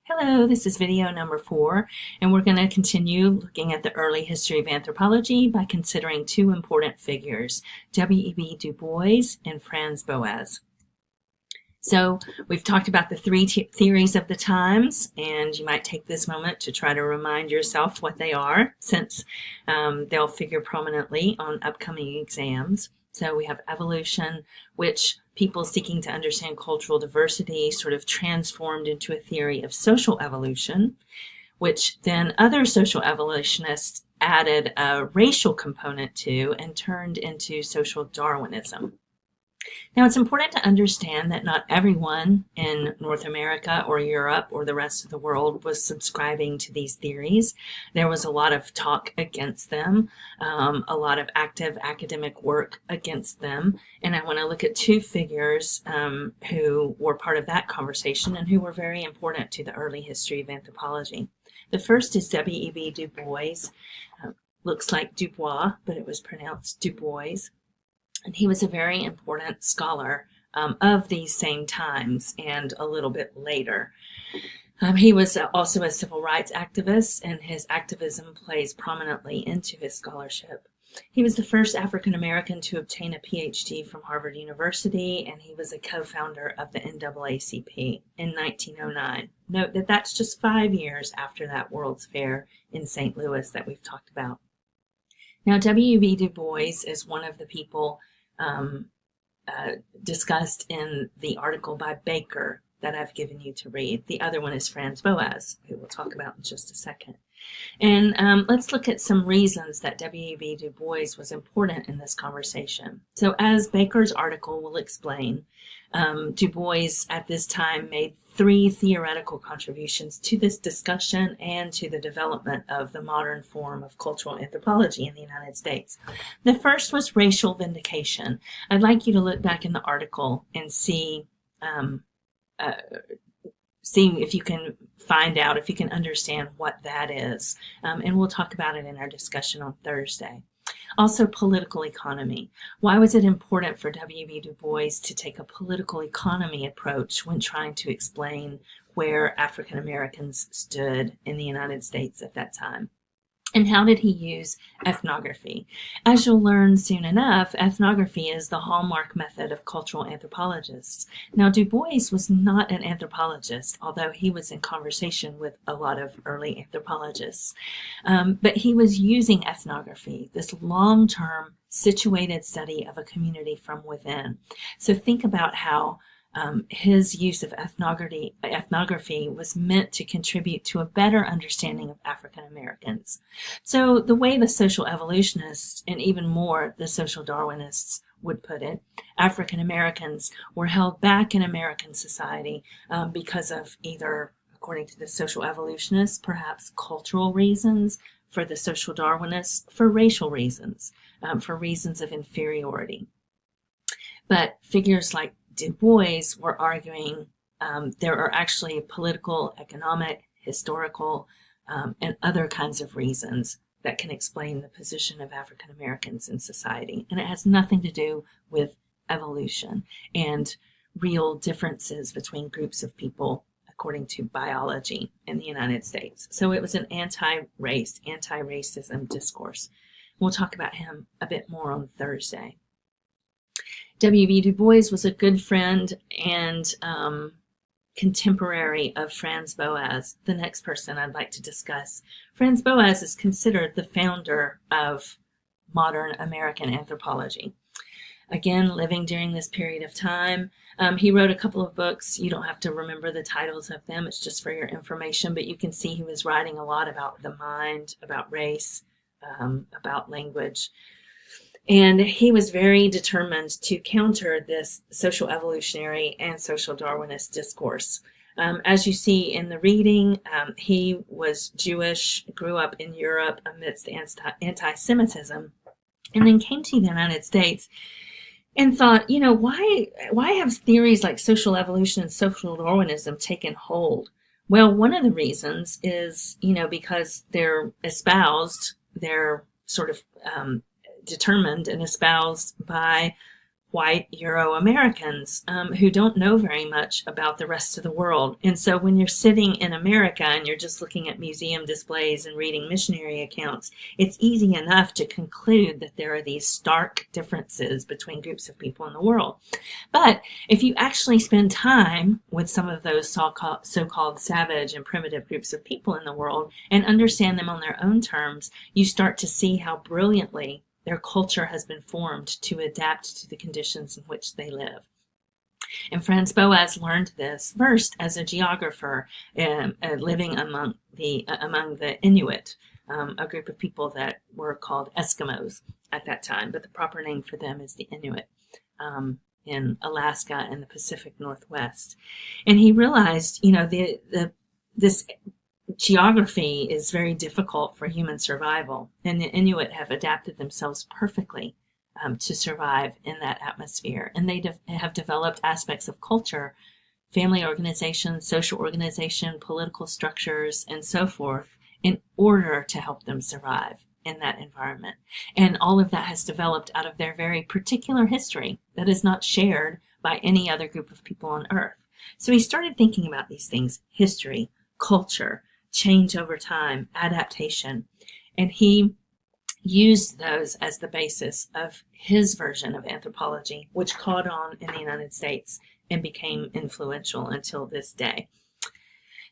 Hello, this is video number 4, and we're going to continue looking at the early history of anthropology by considering two important figures, W.E.B. Du Bois and Franz Boas. So we've talked about the three theories of the times, and you might take this moment to try to remind yourself what they are, since they'll figure prominently on upcoming exams. So we have evolution, which people seeking to understand cultural diversity sort of transformed into a theory of social evolution, which then other social evolutionists added a racial component to and turned into social Darwinism. Now, it's important to understand that not everyone in North America or Europe or the rest of the world was subscribing to these theories. There was a lot of talk against them, a lot of active academic work against them. And I want to look at two figures who were part of that conversation and who were very important to the early history of anthropology. The first is W.E.B. Du Bois. Looks like DuBois, but it was pronounced Du Bois. And he was a very important scholar of these same times and a little bit later. He was also a civil rights activist, and his activism plays prominently into his scholarship. He was the first African American to obtain a PhD from Harvard University, and he was a co-founder of the NAACP in 1909. Note that that's just 5 years after that World's Fair in St. Louis that we've talked about. Now, W.E.B. Du Bois is one of the people discussed in the article by Baker that I've given you to read. The other one is Franz Boas, who we'll talk about in just a second. And let's look at some reasons that W.E.B. Du Bois was important in this conversation. So as Baker's article will explain, Du Bois at this time made 3 theoretical contributions to this discussion and to the development of the modern form of cultural anthropology in the United States. The first was racial vindication. I'd like you to look back in the article and see if you can find out, if you can understand what that is. And we'll talk about it in our discussion on Thursday. Also, political economy. Why was it important for W.E.B. Du Bois to take a political economy approach when trying to explain where African Americans stood in the United States at that time? And how did he use ethnography? As you'll learn soon enough, ethnography is the hallmark method of cultural anthropologists. Now, Du Bois was not an anthropologist, although he was in conversation with a lot of early anthropologists. But he was using ethnography, this long-term situated study of a community from within. So think about how his use of ethnography was meant to contribute to a better understanding of African Americans. So the way the social evolutionists, and even more the social Darwinists would put it, African Americans were held back in American society because of either, according to the social evolutionists, perhaps cultural reasons, for the social Darwinists, for racial reasons, for reasons of inferiority. But figures like Du Bois were arguing there are actually political, economic, historical, and other kinds of reasons that can explain the position of African Americans in society. And it has nothing to do with evolution and real differences between groups of people according to biology in the United States. So it was an anti-race, anti-racism discourse. We'll talk about him a bit more on Thursday. W.E.B. Du Bois was a good friend and contemporary of Franz Boas, the next person I'd like to discuss. Franz Boas is considered the founder of modern American anthropology. Again, living during this period of time. He wrote a couple of books. You don't have to remember the titles of them. It's just for your information, but you can see he was writing a lot about the mind, about race, about language. And he was very determined to counter this social evolutionary and social Darwinist discourse. As you see in the reading, he was Jewish, grew up in Europe amidst anti-Semitism, and then came to the United States and thought, why have theories like social evolution and social Darwinism taken hold? Well, one of the reasons is, because they're espoused, they're sort of determined and espoused by white Euro-Americans who don't know very much about the rest of the world. And so when you're sitting in America and you're just looking at museum displays and reading missionary accounts, it's easy enough to conclude that there are these stark differences between groups of people in the world. But if you actually spend time with some of those so-called savage and primitive groups of people in the world and understand them on their own terms, you start to see how brilliantly their culture has been formed to adapt to the conditions in which they live. And Franz Boas learned this first as a geographer living among the Inuit, a group of people that were called Eskimos at that time, but the proper name for them is the Inuit in Alaska and the Pacific Northwest. And he realized, this geography is very difficult for human survival, and the Inuit have adapted themselves perfectly to survive in that atmosphere. And they have developed aspects of culture, family organization, social organization, political structures, and so forth in order to help them survive in that environment. And all of that has developed out of their very particular history that is not shared by any other group of people on Earth. So he started thinking about these things: history, culture, change over time, adaptation. And he used those as the basis of his version of anthropology, which caught on in the United States and became influential until this day.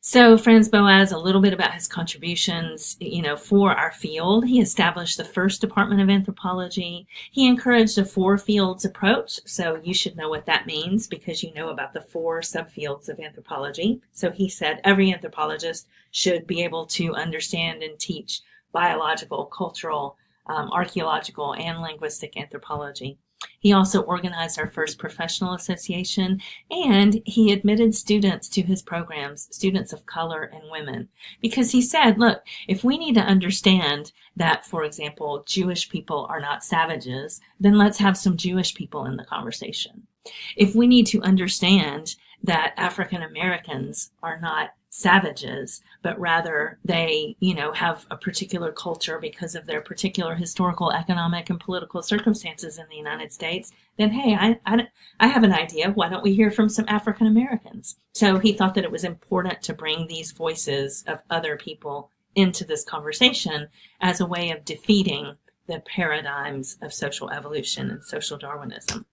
So Franz Boas, a little bit about his contributions, for our field. He established the first department of anthropology. He encouraged a 4 fields approach. So you should know what that means because you know about the 4 subfields of anthropology. So he said every anthropologist should be able to understand and teach biological, cultural, archaeological, and linguistic anthropology. He also organized our first professional association, and he admitted students to his programs, students of color and women, because he said, look, if we need to understand that, for example, Jewish people are not savages, then let's have some Jewish people in the conversation. If we need to understand that African Americans are not savages, but rather they, have a particular culture because of their particular historical, economic, and political circumstances in the United States, then hey, I have an idea. Why don't we hear from some African Americans? So he thought that it was important to bring these voices of other people into this conversation as a way of defeating the paradigms of social evolution and social Darwinism.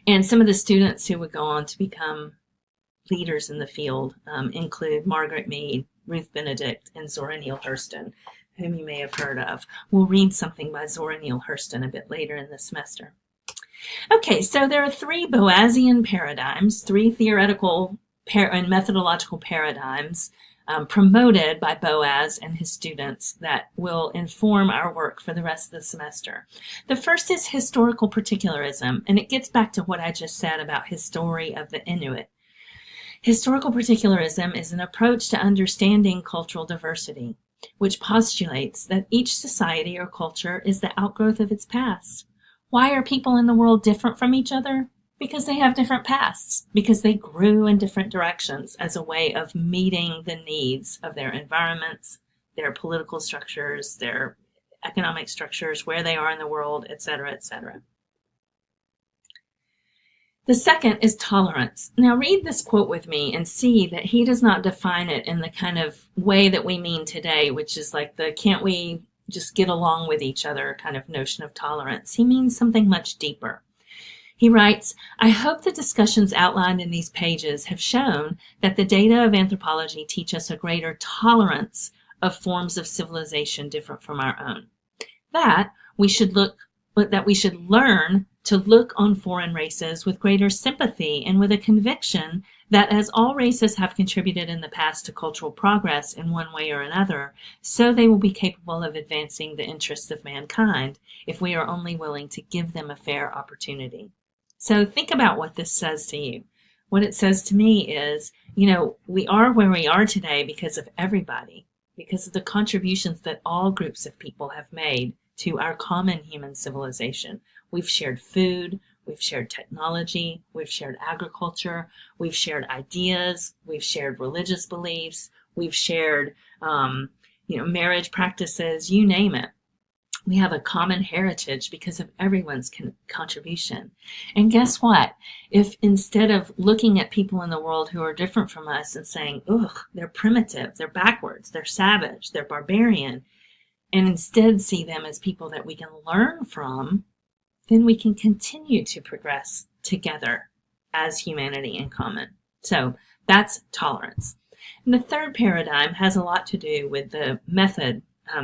And some of the students who would go on to become leaders in the field include Margaret Mead, Ruth Benedict, and Zora Neale Hurston, whom you may have heard of. We'll read something by Zora Neale Hurston a bit later in the semester. Okay, so there are 3 Boasian paradigms, 3 theoretical and methodological paradigms promoted by Boas and his students that will inform our work for the rest of the semester. The first is historical particularism, and it gets back to what I just said about his story of the Inuit. Historical particularism is an approach to understanding cultural diversity, which postulates that each society or culture is the outgrowth of its past. Why are people in the world different from each other? Because they have different pasts, because they grew in different directions as a way of meeting the needs of their environments, their political structures, their economic structures, where they are in the world, etc., etc. The second is tolerance. Now read this quote with me and see that he does not define it in the kind of way that we mean today, which is like the can't we just get along with each other kind of notion of tolerance. He means something much deeper. He writes, I hope the discussions outlined in these pages have shown that the data of anthropology teach us a greater tolerance of forms of civilization different from our own. That we should learn to look on foreign races with greater sympathy and with a conviction that as all races have contributed in the past to cultural progress in one way or another, so they will be capable of advancing the interests of mankind if we are only willing to give them a fair opportunity. So think about what this says to you. What it says to me is, we are where we are today because of everybody, because of the contributions that all groups of people have made to our common human civilization. We've shared food, we've shared technology, we've shared agriculture, we've shared ideas, we've shared religious beliefs, we've shared, marriage practices, you name it. We have a common heritage because of everyone's contribution. And guess what? If instead of looking at people in the world who are different from us and saying, ugh, they're primitive, they're backwards, they're savage, they're barbarian, and instead see them as people that we can learn from, then we can continue to progress together as humanity in common. So that's tolerance. And the third paradigm has a lot to do with the method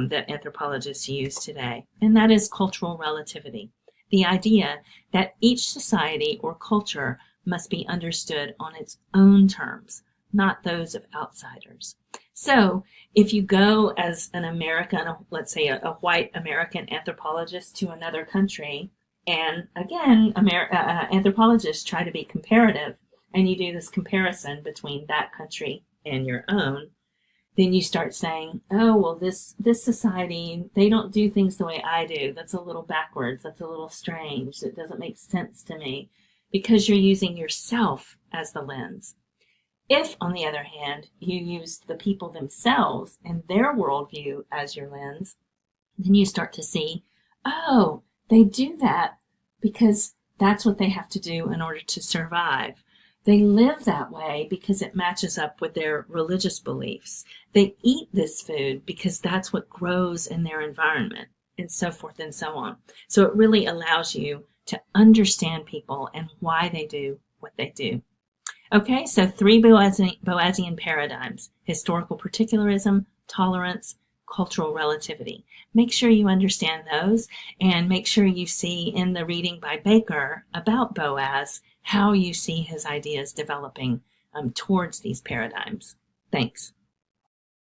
that anthropologists use today, and that is cultural relativity. The idea that each society or culture must be understood on its own terms, not those of outsiders. So if you go as an American, let's say a white American anthropologist to another country, and again, anthropologists try to be comparative, and you do this comparison between that country and your own, then you start saying, oh, well, this society, they don't do things the way I do. That's a little backwards. That's a little strange. It doesn't make sense to me, because you're using yourself as the lens. If, on the other hand, you use the people themselves and their worldview as your lens, then you start to see, oh, they do that because that's what they have to do in order to survive. They live that way because it matches up with their religious beliefs. They eat this food because that's what grows in their environment, and so forth and so on. So it really allows you to understand people and why they do what they do. Okay, so 3 Boasian paradigms: historical particularism, tolerance, cultural relativity. Make sure you understand those, and make sure you see in the reading by Baker about Boas how you see his ideas developing towards these paradigms. Thanks.